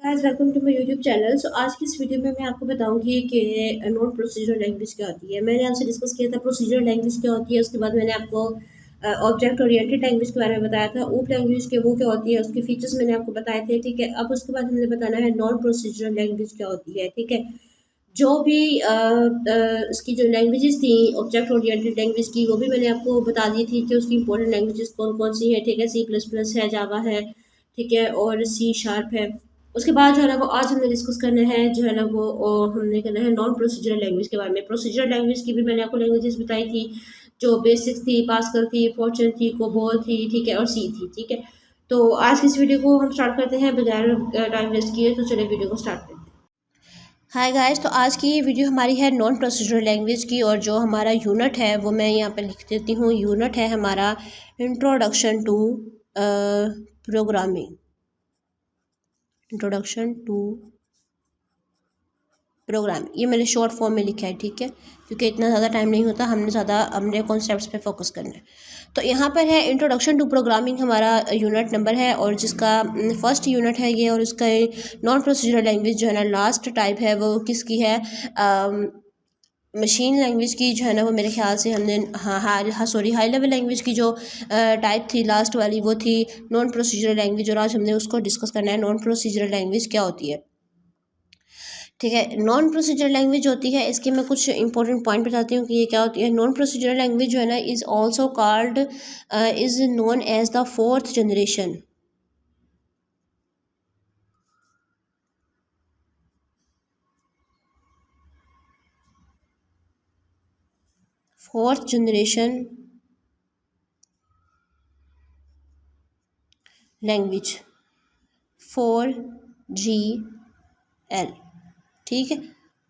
Guys welcome to my YouTube channel. So आज की इस वीडियो में मैं आपको बताऊंगी कि नॉन प्रोसीजरल लैंग्वेज क्या होती है। मैंने आपसे डिस्कस किया था प्रोसीजरल लैंग्वेज क्या होती है, उसके बाद मैंने आपको ऑब्जेक्ट ओरिएंटेड लैंग्वेज के बारे में बताया था। ऊप लैंग्वेज के वो क्या होती है, उसके फीचर्स मैंने आपको बताए थे। ठीक है, अब उसके बाद हमने बताना है नॉन प्रोसीजरल लैंग्वेज क्या होती है। ठीक है, जो भी इसकी जो लैंग्वेजेस थी ऑब्जेक्ट ओरिएंटेड लैंग्वेज की, वो भी मैंने आपको बता दी थी कि उसकी इंपॉर्टेंट लैंग्वेजेस कौन कौन सी है। ठीक है, C++ है, जावा है, ठीक है, और C# है। उसके बाद जो है ना वो आज हमने डिस्कस करना है, जो है ना वो हमने करना है नॉन प्रोसीजरल लैंग्वेज के बारे में। प्रोसीजरल लैंग्वेज की भी मैंने आपको लैंग्वेजेस बताई थी, जो बेसिक्स थी, पास्कल थी, फॉर्चन थी, कोबोल थी, ठीक है, और सी थी। ठीक है, तो आज की इस वीडियो को हम स्टार्ट करते हैं बगैर टाइम वेस्ट किए। तो चलिए वीडियो को स्टार्ट करते हैं। हाय गाइस, तो आज की वीडियो हमारी है नॉन प्रोसीजरल लैंग्वेज की, और जो हमारा यूनिट है वो मैं यहाँ पे लिख देती हूँ। यूनिट है हमारा introduction to programming. Introduction to program, ये मैंने शॉर्ट फॉर्म में लिखा है। ठीक है, क्योंकि इतना ज़्यादा टाइम नहीं होता, हमने कॉन्सेप्ट्स पे फोकस करना है। तो यहाँ पर है इंट्रोडक्शन टू प्रोग्रामिंग, हमारा यूनिट नंबर है, और जिसका फर्स्ट यूनिट है ये, और उसका नॉन प्रोसीजरल लैंग्वेज जो है ना लास्ट टाइप है वो किसकी है, मशीन लैंग्वेज की जो है ना वो मेरे ख्याल से हमने सॉरी हाई लेवल लैंग्वेज की जो टाइप थी लास्ट वाली, वो थी नॉन प्रोसीजरल लैंग्वेज, और आज हमने उसको डिस्कस करना है नॉन प्रोसीजरल लैंग्वेज क्या होती है। ठीक है, नॉन प्रोसीजरल लैंग्वेज होती है, इसके मैं कुछ इंपॉर्टेंट पॉइंट बताती हूँ कि ये क्या होती है। नॉन प्रोसीजरल लैंग्वेज जो है ना is also called is known as the fourth generation. Fourth generation language, 4GL। ठीक है,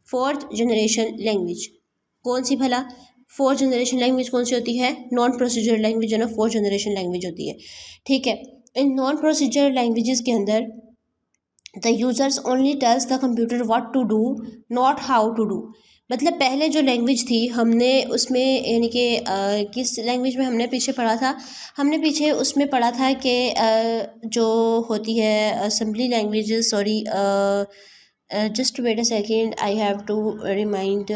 फोर्थ जनरेशन लैंग्वेज कौन सी भला? फोर्थ जनरेशन लैंग्वेज कौन सी होती है? नॉन प्रोसीजरल लैंग्वेज जो ना फोर्थ जनरेशन लैंग्वेज होती है। ठीक है, इन नॉन प्रोसीजरल लैंग्वेजेस के अंदर the users only tells the computer what to do, not how to do. मतलब पहले जो लैंग्वेज थी हमने उसमें यानी कि किस लैंग्वेज में हमने पीछे पढ़ा था, हमने पीछे उसमें पढ़ा था कि जो होती है assembly languages, sorry just wait a second, I have to remind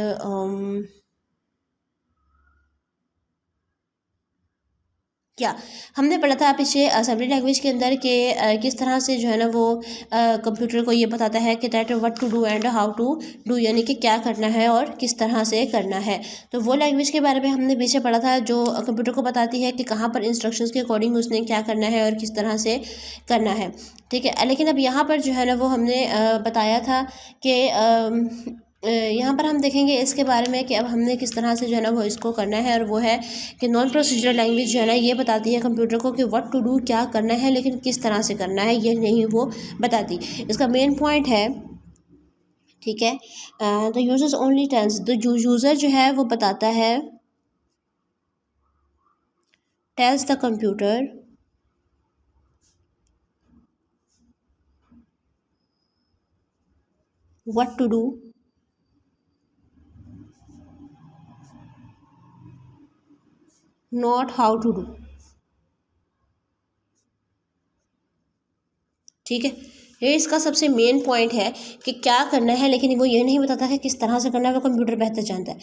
क्या हमने पढ़ा था पीछे असेंबली लैंग्वेज के अंदर कि किस तरह से जो है ना वो कंप्यूटर को ये बताता है कि that what to do and how to do, यानी कि क्या करना है और किस तरह से करना है। तो वो लैंग्वेज के बारे में हमने पीछे पढ़ा था जो कंप्यूटर को बताती है कि कहाँ पर इंस्ट्रक्शंस के अकॉर्डिंग उसने क्या करना है और किस तरह से करना है। ठीक है, लेकिन अब यहाँ पर जो है ना वो हमने बताया था कि यहाँ पर हम देखेंगे इसके बारे में कि अब हमने किस तरह से जो है ना वो इसको करना है, और वो है कि नॉन प्रोसीजरल लैंग्वेज जो है ना ये बताती है कंप्यूटर को कि व्हाट टू डू, क्या करना है, लेकिन किस तरह से करना है ये नहीं वो बताती। इसका मेन पॉइंट है, ठीक है, the users only tells, the user जो है वो बताता है, tells the computer what to do, not how to do. ठीक है, ये इसका सबसे मेन पॉइंट है कि क्या करना है, लेकिन वो ये नहीं बताता है किस तरह से करना है, वो कंप्यूटर बेहतर जानता है।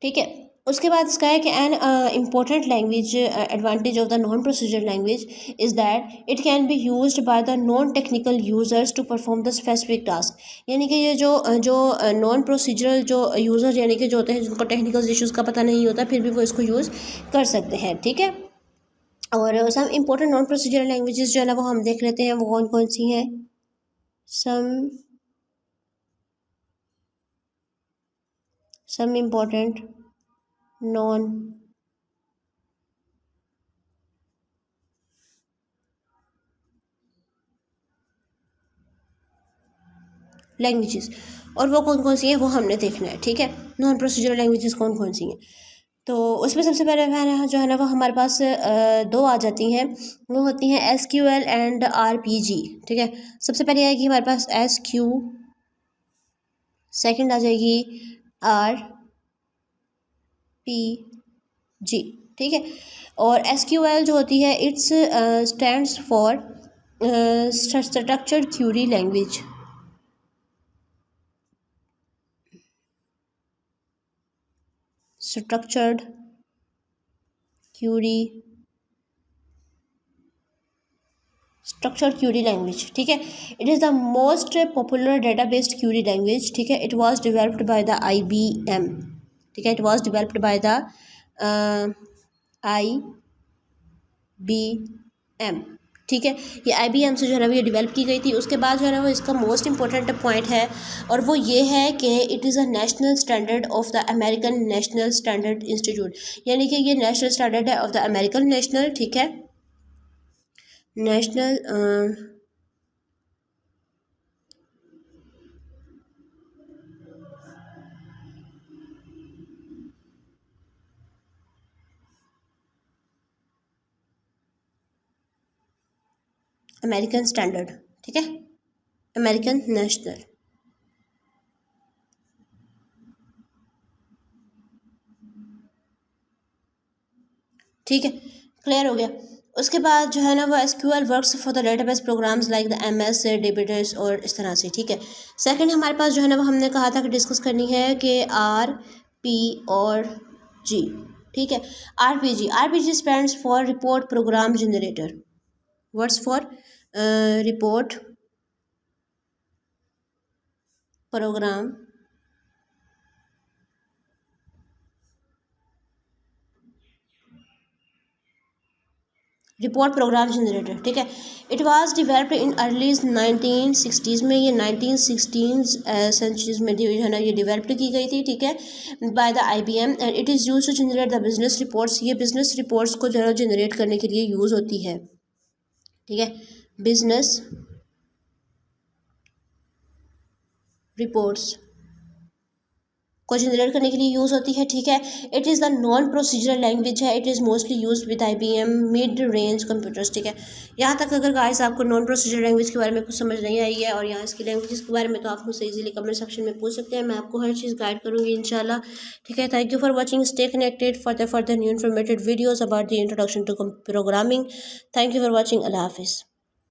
ठीक है, उसके बाद इसका है कि an important language advantage of the non procedural language is that it can be used by the non technical users to perform the specific task. यानी कि ये जो नॉन प्रोसीजरल जो यूज़र यानी कि जो होते हैं जिनको टेक्निकल इश्यूज़ का पता नहीं होता, फिर भी वो इसको यूज़ कर सकते हैं। ठीक है, और some important non procedural languages जो है ना वो हम देख लेते हैं, वो कौन कौन सी हैं। some important non लैंग्वेजेस, और वो कौन कौन सी हैं वो हमने देखना है। ठीक है, नॉन प्रोसीजरल लैंग्वेजेस कौन कौन सी हैं, तो उसमें सबसे पहले जो है ना वो हमारे पास दो आ जाती हैं, वो होती हैं SQL एंड RPG। ठीक है, सबसे पहले आएगी हमारे पास SQ, सेकंड आ जाएगी RPG। ठीक है, और SQL जो होती है it's stands for structured Curie language. Structured Curie language, ठीक है। It is the most popular data based Curie language, ठीक है। It was developed by the IBM, ठीक है। It was developed by the IBM, ठीक है। ये IBM से जो है ना ये डेवलप की गई थी। उसके बाद जो है ना वो इसका मोस्ट इंपॉर्टेंट पॉइंट है और वो ये है कि it is a national standard of the American national standard institute, यानी कि ये नेशनल स्टैंडर्ड है ऑफ द अमेरिकन नेशनल, ठीक है, नेशनल अमेरिकन स्टैंडर्ड, ठीक है, अमेरिकन नेशनल, ठीक है। क्लियर हो गया। उसके बाद जो है ना वो SQL works for the database programs like the MS से डेटाबेस और इस तरह से, ठीक है। सेकंड हमारे पास जो है ना वो हमने कहा था कि डिस्कस करनी है कि RP और G, ठीक है। RPG stands for report program generator, words for report program generator, ठीक है। It was developed in early 1960s में, ये 1916 सेंचुरीज में जो है ना ये डेवलप की गई थी, ठीक है, by the IBM and it is use to generate the business reports. ये बिजनेस रिपोर्ट्स को जो है जनरेट करने के लिए यूज़ होती है, ठीक है, बिजनेस रिपोर्ट्स को जनरेट करने के लिए यूज़ होती है, ठीक है। It is the non procedural language है। It is mostly use with IBM mid range computers, ठीक है। यहाँ तक अगर गाइस आपको नॉन प्रोसीजरल लैंग्वेज के बारे में कुछ समझ नहीं आई है और यहाँ इसकी लैंग्वेज के बारे में, तो आप मुझसे इजीली कमेंट सेक्शन में पूछ सकते हैं, मैं आपको हर चीज़ गाइड करूँगी इंशाल्लाह, ठीक है। Thank you for watching, stay connected for the new informative videos about the introduction to programming. Thank you for watching, अल्लाह हाफिज़।